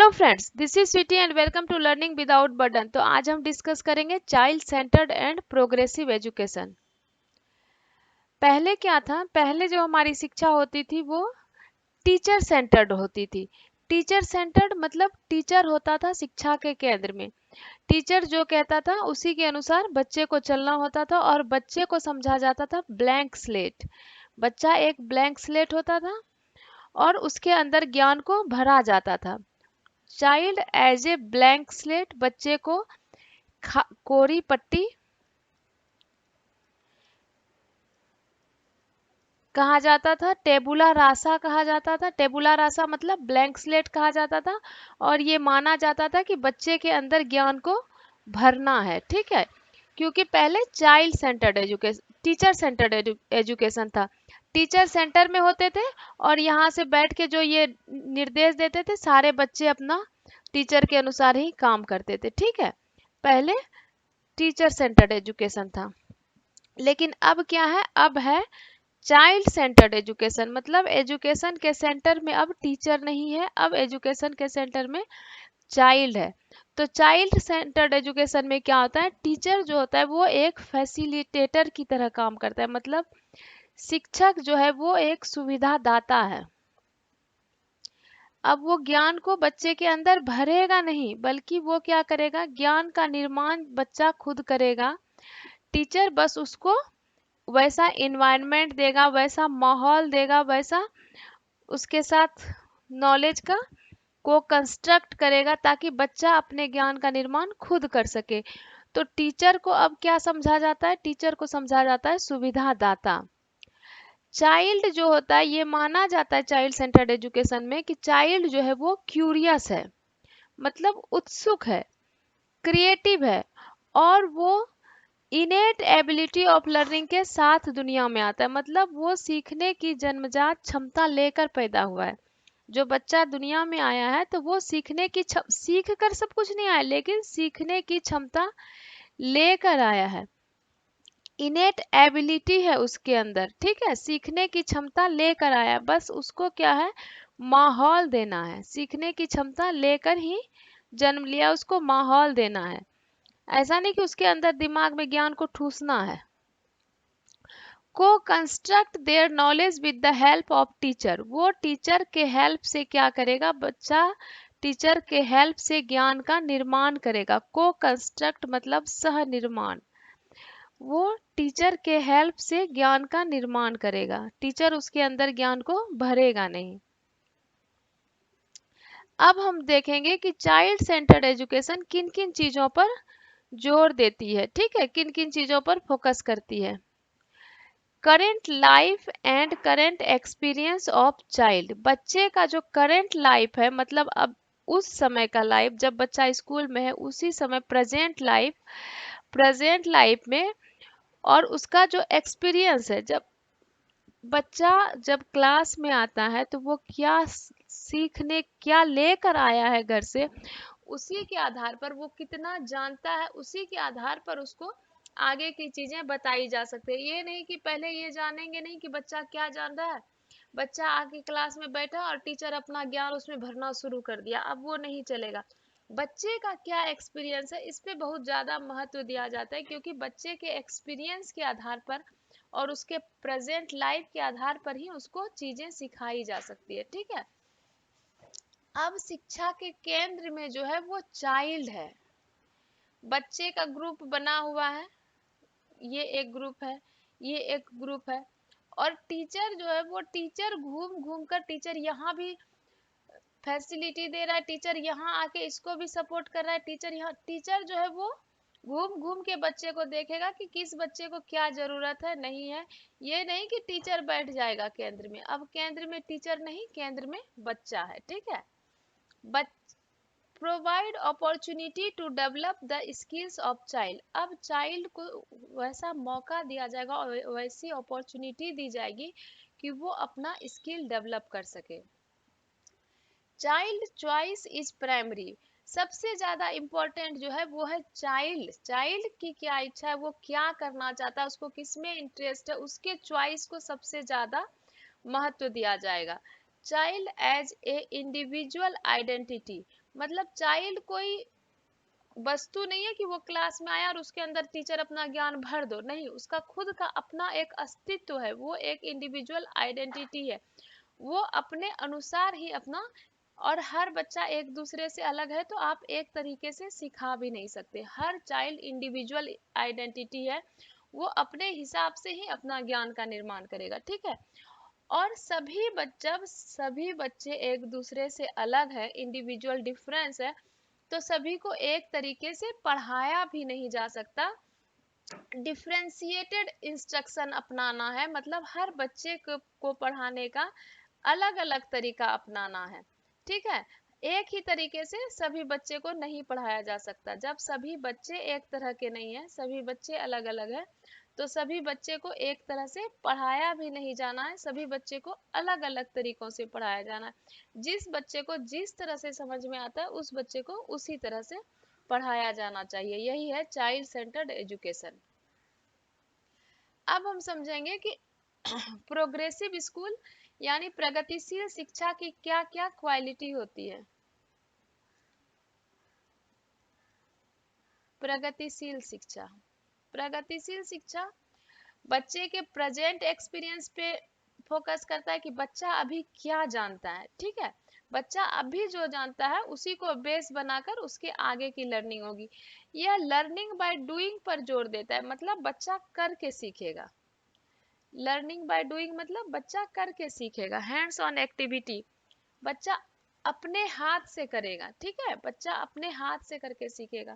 Hello friends, this is Sweety and welcome to learning without burden. तो आज हम discuss करेंगे child centred and progressive education. पहले क्या था, पहले जो हमारी शिक्षा होती थी वो टीचर सेंटर्ड होती थी। टीचर सेंटर्ड मतलब टीचर होता था शिक्षा के केंद्र में। टीचर जो कहता था उसी के अनुसार बच्चे को चलना होता था और बच्चे को समझा जाता था ब्लैंक स्लेट। बच्चा एक ब्लैंक स्लेट होता था और उसके अंदर ज्ञान को भरा जाता था। Child as a blank slate, बच्चे को कोरी पट्टी कहा जाता था, टेबुला रासा कहा जाता था। टेबुला रासा मतलब ब्लैंक स्लेट कहा जाता था और ये माना जाता था कि बच्चे के अंदर ज्ञान को भरना है। ठीक है, क्योंकि पहले child centred education, teacher centred education था। टीचर सेंटर में होते थे और यहाँ से बैठ के जो ये निर्देश देते थे, सारे बच्चे अपना टीचर के अनुसार ही काम करते थे। ठीक है, पहले टीचर सेंटर्ड एजुकेशन था। लेकिन अब क्या है, अब है चाइल्ड सेंटर्ड एजुकेशन। मतलब एजुकेशन के सेंटर में अब टीचर नहीं है, अब एजुकेशन के सेंटर में चाइल्ड है। तो चाइल्ड सेंटर्ड एजुकेशन में क्या होता है, टीचर जो होता है वो एक फैसिलिटेटर की तरह काम करता है। मतलब शिक्षक जो है वो एक सुविधा दाता है। अब वो ज्ञान को बच्चे के अंदर भरेगा नहीं, बल्कि वो क्या करेगा, ज्ञान का निर्माण बच्चा खुद करेगा। टीचर बस उसको वैसा इन्वायरमेंट देगा, वैसा माहौल देगा, वैसा उसके साथ नॉलेज का को कंस्ट्रक्ट करेगा ताकि बच्चा अपने ज्ञान का निर्माण खुद कर सके। तो टीचर को अब क्या समझा जाता है, टीचर को समझा जाता है सुविधा दाता। चाइल्ड जो होता है, ये माना जाता है चाइल्ड सेंटर्ड एजुकेशन में कि चाइल्ड जो है वो क्यूरियस है, मतलब उत्सुक है, क्रिएटिव है और वो इनेट एबिलिटी ऑफ लर्निंग के साथ दुनिया में आता है। मतलब वो सीखने की जन्मजात क्षमता लेकर पैदा हुआ है। जो बच्चा दुनिया में आया है तो वो सीखने की सीख कर सब कुछ नहीं आया, लेकिन सीखने की क्षमता लेकर आया है। इनेट एबिलिटी है उसके अंदर। ठीक है, सीखने की क्षमता लेकर आया, बस उसको क्या है, माहौल देना है। सीखने की क्षमता लेकर ही जन्म लिया, उसको माहौल देना है। ऐसा नहीं कि उसके अंदर दिमाग में ज्ञान को ठूसना है। को construct their knowledge with the help of teacher, वो टीचर के हेल्प से क्या करेगा, बच्चा टीचर के हेल्प से ज्ञान का निर्माण करेगा। को कंस्ट्रक्ट मतलब सह निर्माण, वो टीचर के हेल्प से ज्ञान का निर्माण करेगा, टीचर उसके अंदर ज्ञान को भरेगा नहीं। अब हम देखेंगे कि चाइल्ड सेंटर्ड एजुकेशन किन किन चीजों पर जोर देती है। ठीक है, किन किन चीजों पर फोकस करती है। Current life and current experience of child, बच्चे का जो करेंट लाइफ है, मतलब अब उस समय का लाइफ जब बच्चा स्कूल में है, उसी समय प्रेजेंट लाइफ में, और उसका जो एक्सपीरियंस है, जब बच्चा जब क्लास में आता है तो वो क्या सीखने, क्या लेकर आया है घर से, उसी के आधार पर वो कितना जानता है, उसी के आधार पर उसको आगे की चीजें बताई जा सकती है। ये नहीं कि पहले ये जानेंगे नहीं कि बच्चा क्या जान रहा है, बच्चा आके क्लास में बैठा और टीचर अपना ज्ञान उसमें भरना शुरू कर दिया, अब वो नहीं चलेगा। बच्चे का क्या एक्सपीरियंस है, इस पे बहुत ज्यादा महत्व दिया जाता है, क्योंकि बच्चे के एक्सपीरियंस के आधार पर और उसके प्रेजेंट लाइफ के आधार पर ही उसको चीजें सिखाई जा सकती है। ठीक है, अब शिक्षा के केंद्र में जो है वो चाइल्ड है। बच्चे का ग्रुप बना हुआ है, ये एक ग्रुप है, ये एक ग्रुप है, और टीचर जो है वो टीचर घूम घूम कर, टीचर यहाँ भी फैसिलिटी दे रहा है, टीचर यहाँ आके इसको भी सपोर्ट कर रहा है, टीचर यहाँ, टीचर जो है वो घूम घूम के बच्चे को देखेगा कि किस बच्चे को क्या जरूरत है, नहीं है। ये नहीं कि टीचर बैठ जाएगा केंद्र में, अब केंद्र में टीचर नहीं, केंद्र में बच्चा है। ठीक है, provide opportunity to develop the skills of child, अब चाइल्ड को वैसा मौका दिया जाएगा और वैसी अपॉर्चुनिटी दी जाएगी कि वो अपना स्किल डेवलप कर सके। चाइल्ड चॉइस इज प्राइमरी, सबसे ज्यादा इंपॉर्टेंट जो है वो है चाइल्ड। चाइल्ड की क्या इच्छा है, वो क्या करना चाहता है, उसको किसमें इंटरेस्ट है, उसके चॉइस को सबसे ज्यादा महत्व दिया जाएगा। Child as a individual identity, मतलब चाइल्ड कोई वस्तु नहीं है कि वो क्लास में आया और उसके अंदर टीचर अपना ज्ञान भर दो, नहीं, उसका खुद का अपना एक अस्तित्व है, वो एक इंडिविजुअल आइडेंटिटी है, वो अपने अनुसार ही अपना, और हर बच्चा एक दूसरे से अलग है तो आप एक तरीके से सिखा भी नहीं सकते, हर चाइल्ड इंडिविजुअल आइडेंटिटी है, वो अपने हिसाब से ही अपना ज्ञान का निर्माण करेगा, ठीक है। और जब सभी बच्चे एक दूसरे से अलग है, इंडिविजुअल डिफरेंस है, तो सभी को एक तरीके से पढ़ाया भी नहीं जा सकता, डिफरेंशिएटेड इंस्ट्रक्शन अपनाना है, मतलब हर बच्चे को पढ़ाने का अलग अलग तरीका अपनाना है, ठीक है। एक ही तरीके से सभी बच्चे को नहीं पढ़ाया जा सकता, जब सभी बच्चे एक तरह के नहीं है, सभी बच्चे अलग अलग है, तो सभी बच्चे को एक तरह से पढ़ाया भी नहीं जाना है, सभी बच्चे को अलग अलग तरीकों से पढ़ाया जाना है, जिस बच्चे को जिस तरह से समझ में आता है उस बच्चे को उसी तरह से पढ़ाया जाना चाहिए, यही है चाइल्ड सेंटर्ड एजुकेशन। अब हम समझेंगे कि प्रोग्रेसिव स्कूल यानी प्रगतिशील शिक्षा की क्या क्या क्वालिटी होती है। प्रगतिशील शिक्षा, प्रगतिशील शिक्षा बच्चे के प्रेजेंट एक्सपीरियंस पे फोकस करता है कि बच्चा अभी क्या जानता है, ठीक है, बच्चा अभी जो जानता है उसी को बेस बनाकर उसके आगे की लर्निंग होगी। यह लर्निंग बाय डूइंग पर जोर देता है, मतलब बच्चा करके सीखेगा, लर्निंग बाय डूइंग मतलब बच्चा करके सीखेगा, हैंड्स ऑन एक्टिविटी, बच्चा अपने हाथ से करेगा, ठीक है, बच्चा अपने हाथ से करके सीखेगा।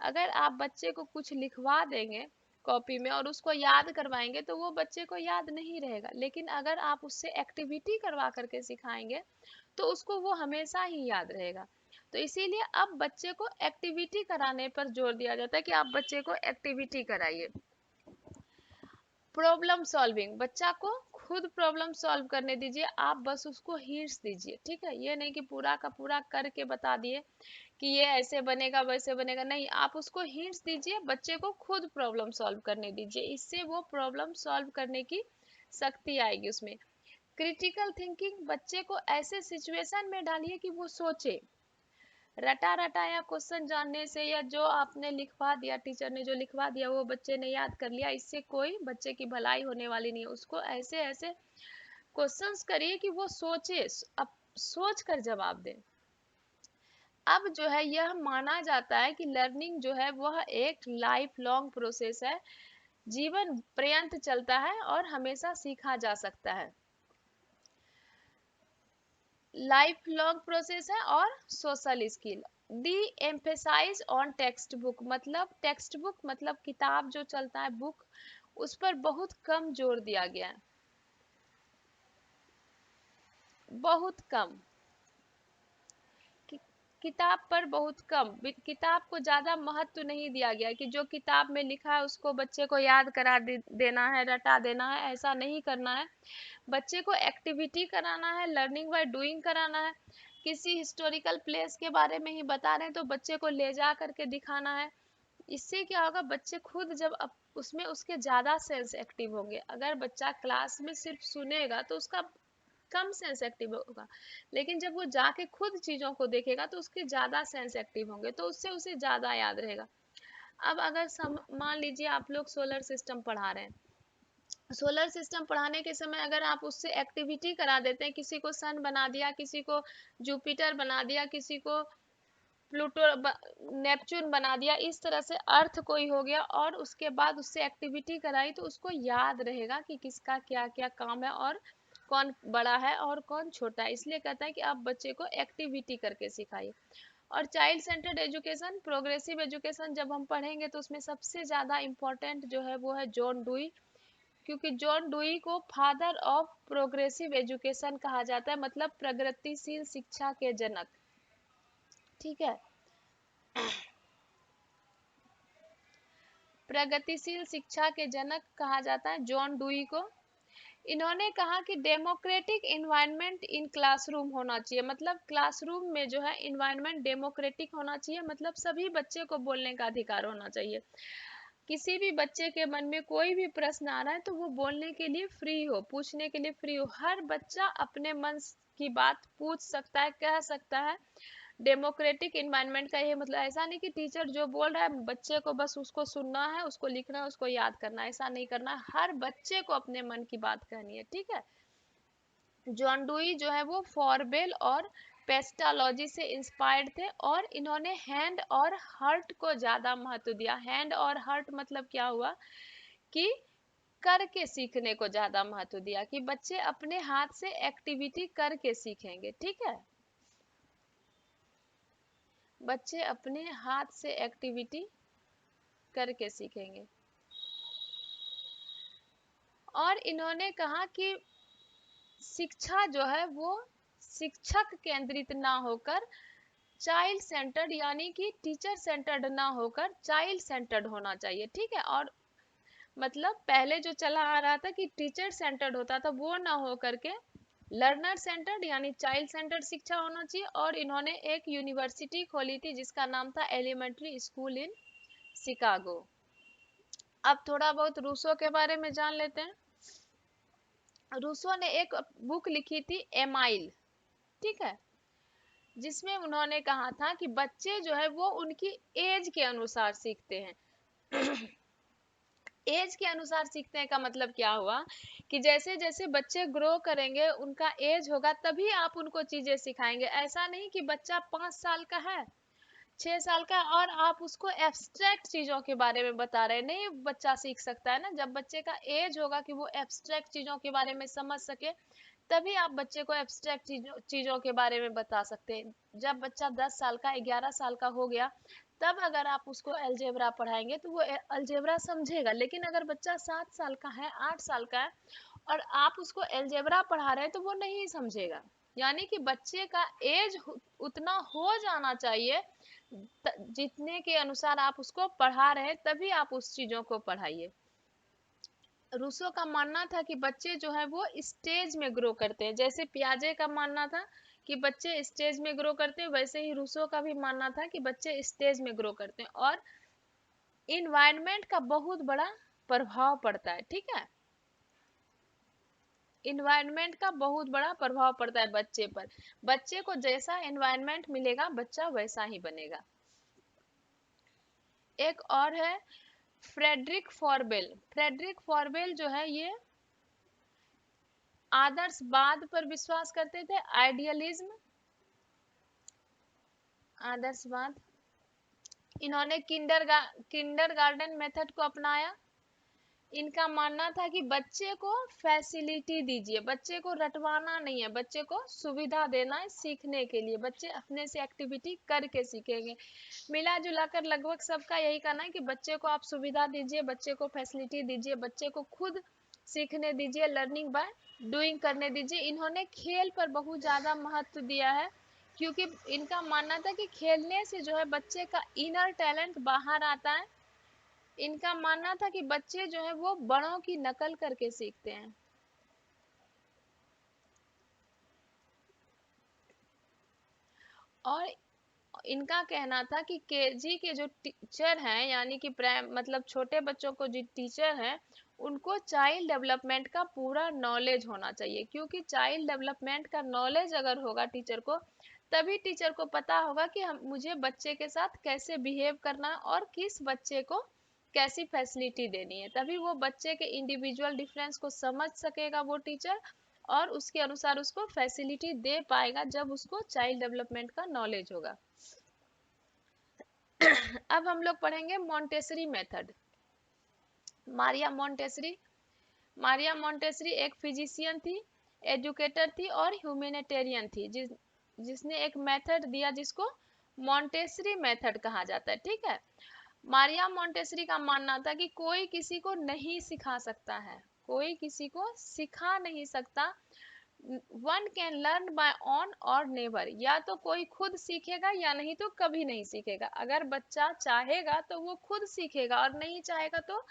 अगर आप बच्चे को कुछ लिखवा देंगे कॉपी में और उसको याद करवाएंगे तो वो बच्चे को याद नहीं रहेगा, लेकिन अगर आप उससे एक्टिविटी करवा करके सिखाएंगे तो उसको वो हमेशा ही याद रहेगा। तो इसीलिए अब बच्चे को एक्टिविटी कराने पर जोर दिया जाता है कि आप बच्चे को एक्टिविटी कराइए। प्रॉब्लम सॉल्विंग, बच्चा को खुद प्रॉब्लम सॉल्व करने दीजिए, आप बस उसको हिंट्स दीजिए, ठीक है, ये नहीं कि पूरा का पूरा करके बता दिए कि ये ऐसे बनेगा वैसे बनेगा, नहीं, आप उसको हिंट्स दीजिए, बच्चे को खुद प्रॉब्लम सॉल्व करने दीजिए, इससे वो प्रॉब्लम सॉल्व करने की शक्ति आएगी उसमें। क्रिटिकल थिंकिंग, बच्चे को ऐसे सिचुएशन में डालिए कि वो सोचे, रटा रटा या क्वेश्चन जानने से या जो आपने लिखवा दिया, टीचर ने जो लिखवा दिया वो बच्चे ने याद कर लिया, इससे कोई बच्चे की भलाई होने वाली नहीं है, उसको ऐसे ऐसे क्वेश्चंस करिए कि वो सोचे, अब सोच कर जवाब दे। अब जो है यह माना जाता है कि लर्निंग जो है वह एक लाइफ लॉन्ग प्रोसेस है, जीवन पर्यंत चलता है और हमेशा सीखा जा सकता है, लाइफ लॉन्ग प्रोसेस है। और social skill, the emphasise on text book, मतलब टेक्स्ट बुक मतलब किताब जो चलता है बुक, उस पर बहुत कम जोर दिया गया है, बहुत कम, किताब पर बहुत कम, किताब को ज्यादा महत्व नहीं दिया गया कि जो किताब में लिखा है उसको बच्चे को याद करा देना है, रटा देना है, ऐसा नहीं करना है, बच्चे को एक्टिविटी कराना है, लर्निंग बाय डूइंग कराना है, किसी हिस्टोरिकल प्लेस के बारे में ही बता रहे हैं तो बच्चे को ले जा करके दिखाना है, इससे क्या होगा, बच्चे खुद जब उसमें उसके ज्यादा सेंस एक्टिव होंगे, अगर बच्चा क्लास में सिर्फ सुनेगा तो उसका कम सेंस एक्टिव होगा, लेकिन जब वो जाके खुद चीजों को देखेगा तो उसके ज्यादा सेंस एक्टिव होंगे, तो उससे उसे ज्यादा याद रहेगा। अब अगर मान लीजिए आप लोग सोलर सिस्टम पढ़ा रहे हैं, सोलर सिस्टम पढ़ाने के समय अगर आप उससे एक्टिविटी करा देते हैं, किसी को सन बना दिया, किसी को जुपिटर बना दिया, किसी को प्लूटो नेपच्यून बना दिया, इस तरह से अर्थ कोई हो गया और उसके बाद उससे एक्टिविटी कराई, तो उसको याद रहेगा कि किसका क्या क्या काम है और कौन बड़ा है और कौन छोटा है, इसलिए कहता है कि आप बच्चे को एक्टिविटी करके सिखाइए। और child centred education, progressive education जब हम पढ़ेंगे तो उसमें सबसे ज़्यादा इम्पोर्टेंट जो है वो है जॉन डुई, क्योंकि जॉन डुई को फादर ऑफ प्रोग्रेसिव एजुकेशन कहा जाता है, मतलब प्रगतिशील शिक्षा के जनक, ठीक है, प्रगतिशील शिक्षा के जनक कहा जाता है जॉन डुई को। इन्होंने कहा कि डेमोक्रेटिक इन्वायरमेंट इन क्लासरूम होना चाहिए, मतलब क्लासरूम में जो है इन्वायरमेंट डेमोक्रेटिक होना चाहिए, मतलब सभी बच्चे को बोलने का अधिकार होना चाहिए, किसी भी बच्चे के मन में कोई भी प्रश्न आ रहा है तो वो बोलने के लिए फ्री हो, पूछने के लिए फ्री हो, हर बच्चा अपने मन की बात पूछ सकता है, कह सकता है, डेमोक्रेटिक इन्वायरमेंट का ये मतलब ऐसा नहीं कि टीचर जो बोल रहा है बच्चे को बस उसको सुनना है, उसको लिखना है, उसको याद करना है, ऐसा नहीं करना है। हर बच्चे को अपने मन की बात कहनी है, ठीक है। जॉन डुई जो है वो फॉरबेल और पेस्टालॉजी से इंस्पायर्ड थे और इन्होंने हैंड और हर्ट को ज्यादा महत्व दिया। हैंड और हर्ट मतलब क्या हुआ कि करके सीखने को ज्यादा महत्व दिया, कि बच्चे अपने हाथ से एक्टिविटी करके सीखेंगे, ठीक है। बच्चे अपने हाथ से एक्टिविटी करके सीखेंगे। और इन्होंने कहा कि शिक्षा जो है वो शिक्षक केंद्रित ना होकर चाइल्ड सेंटर्ड यानी कि टीचर सेंटर्ड ना होकर चाइल्ड सेंटर्ड होना चाहिए, ठीक है। और मतलब पहले जो चला आ रहा था कि टीचर सेंटर्ड होता था, वो ना हो करके लर्नर सेंटर्ड यानी चाइल्ड सेंटर्ड शिक्षा होना चाहिए। और इन्होंने एक यूनिवर्सिटी खोली थी जिसका नाम था एलिमेंट्री स्कूल इन शिकागो। अब थोड़ा बहुत रूसो के बारे में जान लेते हैं। रूसो ने एक बुक लिखी थी एमाइल, ठीक है, जिसमें उन्होंने कहा था कि बच्चे जो है वो उनकी एज के अनुसार सीखते हैं। एज के अनुसार सीखते हैं का मतलब क्या हुआ कि जैसे जैसे बच्चे ग्रो करेंगे, उनका एज होगा तभी आप उनको चीजें सिखाएंगे। ऐसा नहीं कि बच्चा 5 साल का है, 6 साल का है और आप उसको एब्स्ट्रैक्ट चीजों के बारे में बता रहे हैं। नहीं, बच्चा सीख सकता है ना, जब बच्चे का एज होगा कि वो एब्स्ट्रैक्ट चीजों के बारे में समझ सके, तभी आप बच्चे को एब्स्ट्रैक्ट चीजों के बारे में बता सकते हैं। जब बच्चा 10 साल का 11 साल का हो गया, तब अगर आप उसको अलजेब्रा पढ़ाएंगे तो वो अलजेब्रा समझेगा। लेकिन अगर बच्चा 7 साल का है, 8 साल का है और आप उसको अलजेब्रा पढ़ा रहे हैं तो वो नहीं समझेगा। यानी कि बच्चे का एज उतना हो जाना चाहिए जितने के अनुसार आप उसको पढ़ा रहे हैं, तभी आप उस चीजों को पढ़ाइए। रूसो का मानना था कि बच्चे जो है वो स्टेज में ग्रो करते हैं। जैसे पियाजे का मानना था कि बच्चे स्टेज में ग्रो करते हैं, वैसे ही रूसो का भी मानना था कि बच्चे स्टेज में ग्रो करते हैं। और इन्वायरमेंट का बहुत बड़ा प्रभाव पड़ता है, ठीक है। इन्वायरमेंट का बहुत बड़ा प्रभाव पड़ता है बच्चे पर। बच्चे को जैसा इन्वायरमेंट मिलेगा बच्चा वैसा ही बनेगा। एक और है फ्रेडरिक फॉरबेल। फ्रेडरिक फॉरबेल जो है ये आदर्शवाद पर विश्वास करते थे, आइडियलिज्म, आदर्शवाद। इन्होंने किंडरगार्टन मेथड को अपनाया। इनका मानना था कि बच्चे को फैसिलिटी दीजिए, बच्चे को रटवाना नहीं है, बच्चे को सुविधा देना है सीखने के लिए। बच्चे अपने से एक्टिविटी करके सीखेंगे। मिला जुला कर लगभग सबका यही कहना है कि बच्चे को आप सुविधा दीजिए, बच्चे को फैसिलिटी दीजिए, बच्चे को खुद सीखने दीजिए, लर्निंग बाय डूइंग करने दीजिए। इन्होंने खेल पर बहुत ज्यादा महत्व दिया है, क्योंकि इनका मानना था कि खेलने से जो है बच्चे का इनर टैलेंट बाहर आता है। इनका मानना था कि बच्चे जो है वो बड़ों की नकल करके सीखते हैं। और इनका कहना था कि केजी के जो टीचर हैं यानी कि मतलब छोटे बच्चों को जो टीचर हैं, उनको चाइल्ड डेवलपमेंट का पूरा नॉलेज होना चाहिए। क्योंकि चाइल्ड डेवलपमेंट का नॉलेज अगर होगा टीचर को, तभी टीचर को पता होगा कि हम मुझे बच्चे के साथ कैसे बिहेव करना है और किस बच्चे को कैसी फैसिलिटी देनी है। तभी वो बच्चे के इंडिविजुअल डिफरेंस को समझ सकेगा वो टीचर, और उसके अनुसार उसको फैसिलिटी दे पाएगा जब उसको चाइल्ड डेवलपमेंट का नॉलेज होगा। अब हम लोग पढ़ेंगे Montessori method. Maria Montessori. Maria Montessori एक फिजिशियन थी, एजुकेटर थी और ह्यूमैनिटेरियन थी, जिसने एक मेथड दिया जिसको मॉन्टेसरी मेथड कहा जाता है, ठीक है। मारिया मॉन्टेसरी का मानना था कि कोई किसी को नहीं सिखा सकता है, कोई किसी को सिखा नहीं सकता। One can learn by on और नेवर, या तो कोई खुद सीखेगा या नहीं तो कभी नहीं सीखेगा। अगर बच्चा चाहेगा तो वो खुद सीखेगा और नहीं चाहेगा तो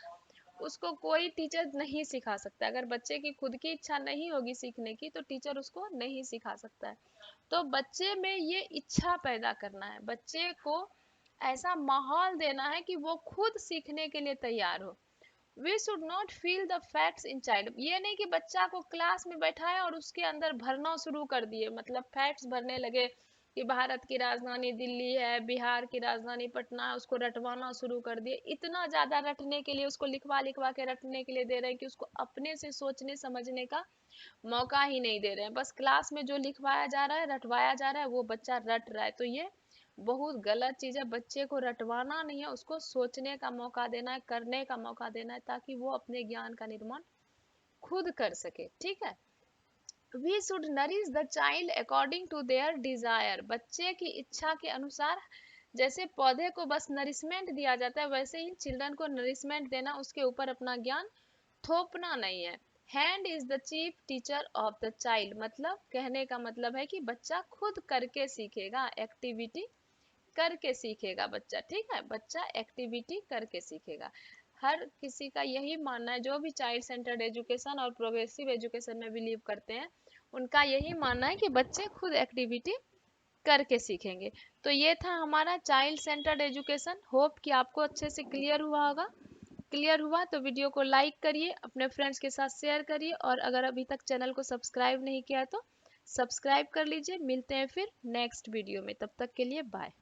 उसको कोई टीचर नहीं सिखा सकता। अगर बच्चे की खुद की इच्छा नहीं होगी सीखने की तो टीचर उसको नहीं सिखा सकता है। तो बच्चे में ये इच्छा पैदा करना है, बच्चे को ऐसा माहौल देना है कि वो खुद सीखने के लिए तैयार हो। We should not feel the facts in child. ये नहीं कि बच्चा को क्लास में बैठाए और उसके अंदर भरना शुरू कर दिए, मतलब फैक्ट्स भरने लगे कि भारत की राजधानी दिल्ली है, बिहार की राजधानी पटना है, उसको रटवाना शुरू कर दिए। इतना ज्यादा रटने के लिए, उसको लिखवा लिखवा के रटने के लिए दे रहे हैं कि उसको अपने से सोचने समझने का मौका ही नहीं दे रहे हैं। बस क्लास में जो लिखवाया जा रहा है, रटवाया जा रहा है, वो बच्चा रट रहा है। तो ये बहुत गलत चीज है। बच्चे को रटवाना नहीं है, उसको सोचने का मौका देना है, करने का मौका देना है, ताकि वो अपने ज्ञान का निर्माण खुद कर सके। ठीक है। We should nourish the child according to their desire. बच्चे की इच्छा के अनुसार, जैसे पौधे को बस नरिशमेंट दिया जाता है, वैसे ही चिल्ड्रन को नरिशमेंट देना, उसके ऊपर अपना ज्ञान थोपना नहीं है। Hand is the chief teacher of the child, मतलब कहने का मतलब है कि बच्चा खुद करके सीखेगा, एक्टिविटी करके सीखेगा बच्चा। ठीक है, बच्चा एक्टिविटी करके सीखेगा। हर किसी का यही मानना है, जो भी चाइल्ड सेंटर्ड एजुकेशन और प्रोग्रेसिव एजुकेशन में बिलीव करते हैं, उनका यही मानना है कि बच्चे खुद एक्टिविटी करके सीखेंगे। तो ये था हमारा चाइल्ड सेंटर्ड एजुकेशन। होप कि आपको अच्छे से क्लियर हुआ होगा। क्लियर हुआ तो वीडियो को लाइक करिए, अपने फ्रेंड्स के साथ शेयर करिए, और अगर अभी तक चैनल को सब्सक्राइब नहीं किया तो सब्सक्राइब कर लीजिए। मिलते हैं फिर नेक्स्ट वीडियो में, तब तक के लिए बाय।